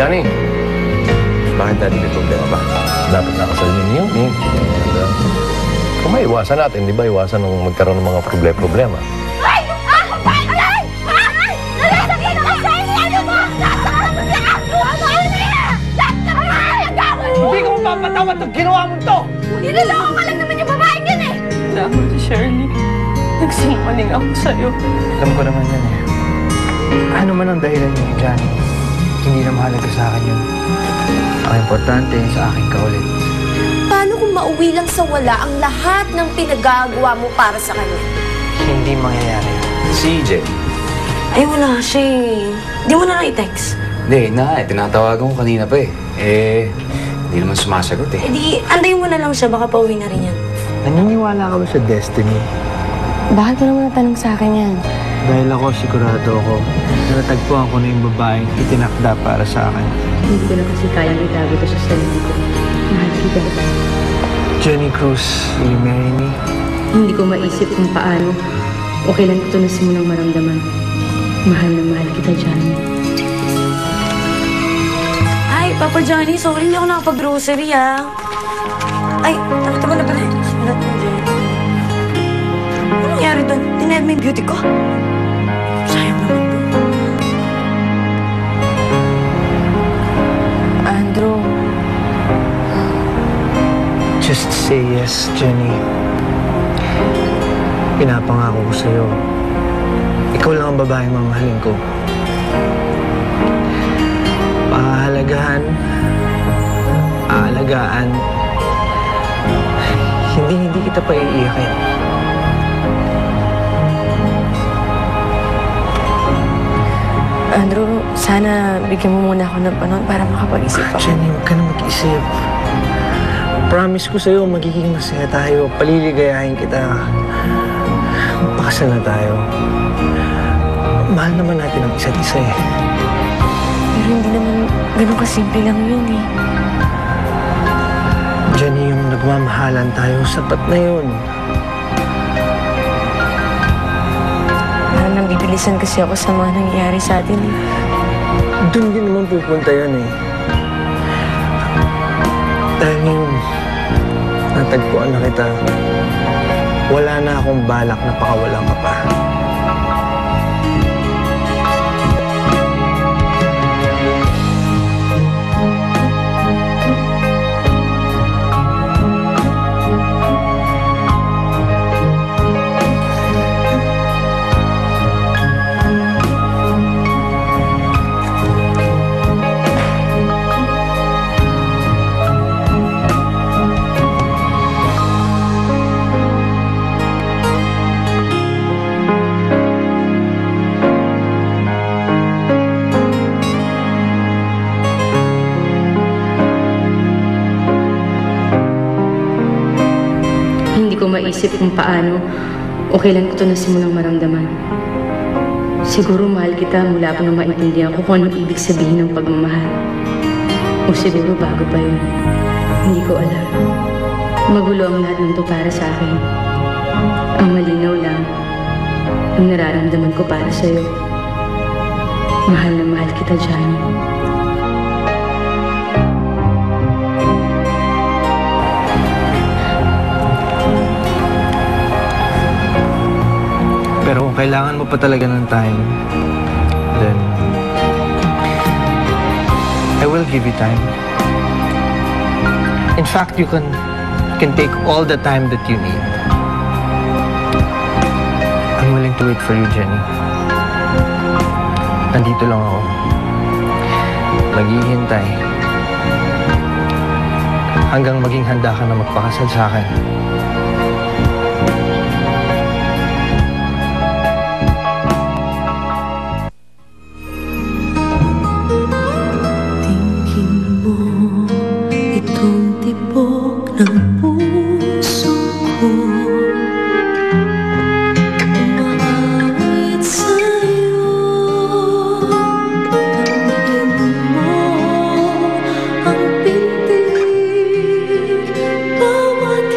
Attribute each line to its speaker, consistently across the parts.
Speaker 1: Johnny, bakit natin may problema ba? Dapat nakasal niyo niyo. Kung may iwasan natin, di ba iwasan ng magkaroon ng mga problema?
Speaker 2: Ay! Ay! Ay! Ay! Nalasagin ako sa inyo! Ano mo? Nasaan mo siya? Ano niya?
Speaker 3: Hindi ko mapapatawad ng ginawa mo to!
Speaker 2: Niloloko ka lang naman yung babaeng yun eh!
Speaker 4: Salamat, Shirley. Nagsinungaling ako sa'yo.
Speaker 3: Alam ko naman yan eh. Ano man ang dahilan niyo, Johnny, hindi na mahalaga sa akin yun. Ang importante sa aking kaulit.
Speaker 2: Paano kung mauwi lang sa wala ang lahat ng pinagagawa mo para sa kanya?
Speaker 3: Hindi mangyayari.
Speaker 1: Si EJ.
Speaker 5: Ay, wala siya eh. Di mo na i-text.
Speaker 6: Hindi, tinatawagan ko kanina pa eh. Hindi naman sumasagot eh.
Speaker 5: Eh di, antayin mo na lang siya. Baka pauwi na rin yan.
Speaker 3: Naniniwala ka ba sa destiny?
Speaker 4: Bakit mo naman natanong sa akin yan?
Speaker 3: Dahil ako, sigurado ako, natagpuan ko na yung babaeng itinakda para sa akin.
Speaker 4: Hindi ko na kasi kayang itago ito sa sarili ko. Mahal kita.
Speaker 3: Jenny Cruz, will you marry me?
Speaker 4: Hindi ko maisip kung paano o kailan ito nasimulang maramdaman. Mahal na mahal kita, Johnny.
Speaker 5: Ay, Papa Johnny, sorry hindi ako nakapag-grocery ah. Ay, nakita mo na ba na? Sulat mo dyan. Ano nangyari doon? Tinayad mo yung beauty ko? Sayang naman po.
Speaker 4: Andrew,
Speaker 3: Just say yes, Jenny. Pinapangako ko sa'yo. Ikaw lang ang babaeng mamahalin ko. Pahalagahan, aalagaan, hindi kita pa iiyakin.
Speaker 4: Andrew, sana bigyan mo muna ako ng panahon para makapag-isip ako.
Speaker 3: Jenny, huwag ka na mag-isip. Promise ko sa'yo, magiging masaya tayo. Paliligayahin kita. Pakasal na tayo. Mahal naman natin ang isa't isa eh.
Speaker 4: Pero hindi naman ganun kasimple lang yun eh.
Speaker 3: Jenny, yung nagmamahalan tayo, sapat na yun.
Speaker 4: Parang nabibilisan kasi ako sa mga nangyayari sa atin eh.
Speaker 3: Doon din naman pupunta yun eh. Dahil ngayon, natagpuan na kita. Wala na akong balak na pakawalan ka pa.
Speaker 4: Hindi ko maisip kung paano o kailan ko ito nasimulang maramdaman. Siguro mahal kita mula pa nang maintindihan ko kung anong ibig sabihin ng pagmamahal. O siguro bago pa yun. Hindi ko alam. Magulo ang lahat ng ito para sa akin. Ang malinaw lang, ang nararamdaman ko para sa'yo. Mahal na mahal kita, Johnny.
Speaker 3: Pero kung kailangan mo pa talaga ng time, then I will give you time. In fact, you can take all the time that you need. I'm willing to wait for you, Jenny. Nandito lang ako. Naghihintay. Hanggang maging handa ka na magpakasal sa akin.
Speaker 2: Ang pintig, bawat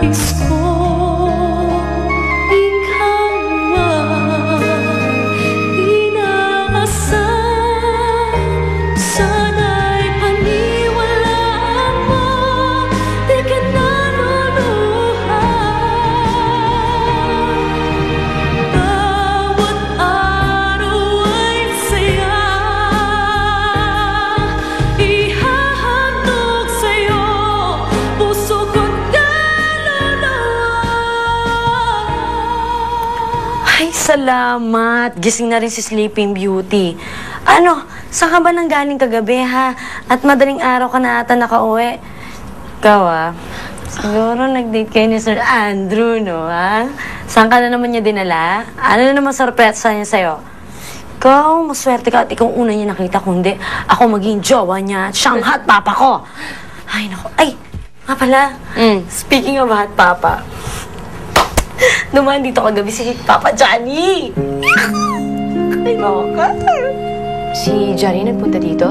Speaker 2: nais ko ikaw ang inaasal. Sana'y paniwalaan mo, di ka naluluhan. Bawat araw ay saya, ihahandog sa'yo puso ko't kaluluwa.
Speaker 5: Ay, salamat. Gising na rin si Sleeping Beauty. Ano, saan ka ba nang galing kagabi, ha? At madaling araw ka na ata nakauwi. Ikaw, siguro nag-date kayo ni Sir Andrew, no, ha? Saan ka na naman niya dinala? Ano na naman sorpresa niya sa'yo? Ikaw, maswerte ka at ikaw una niya nakita. Kundi ako maging jowa niya at siyang hot papa ko. Ay, naku. Ay, nga pala. Speaking of hot papa, dumaan dito kagabi si Papa Johnny. Ay, ka.
Speaker 4: Si Johnny nagpunta dito?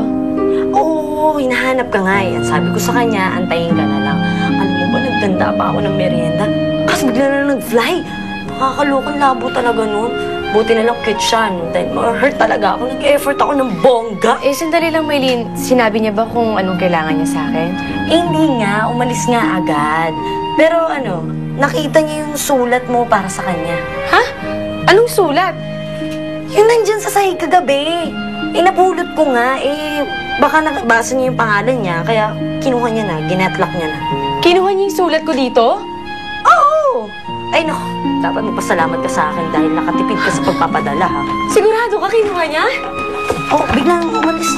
Speaker 5: Oo, hinahanap ka nga eh. At sabi ko sa kanya, antayin ka na lang. Alam mo ba, nagtanda pa ako ng merienda. Kasi bigla na nag-fly. Nakakalokong labo talaga nun. Buti na lang cute siya, no? Dahil ma-hurt talaga ako. Nag-effort ako ng bongga.
Speaker 4: Eh, sandali lang, Maylene. Sinabi niya ba kung anong kailangan niya sa akin?
Speaker 5: Eh, hindi nga. Umalis nga agad. Pero ano, nakita niya yung sulat mo para sa kanya.
Speaker 4: Ha? Anong sulat?
Speaker 5: Yun nandyan sa sahig kagabi. Eh, napulot ko nga. Eh, baka nabasa niya yung pangalan niya. Kaya kinuha niya na. Ginetlock niya na.
Speaker 4: Kinuha niya yung sulat ko dito?
Speaker 5: Oo! Ay, naku. Dapat magpasalamat ka sa akin dahil nakatipid ka sa pagpapadala, ha?
Speaker 4: Sigurado ka kinuha niya?
Speaker 5: Oh, biglang umalis.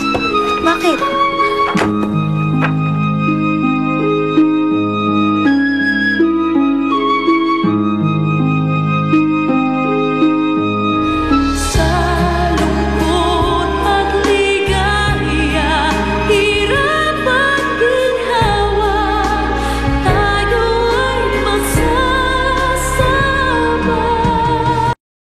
Speaker 5: Bakit?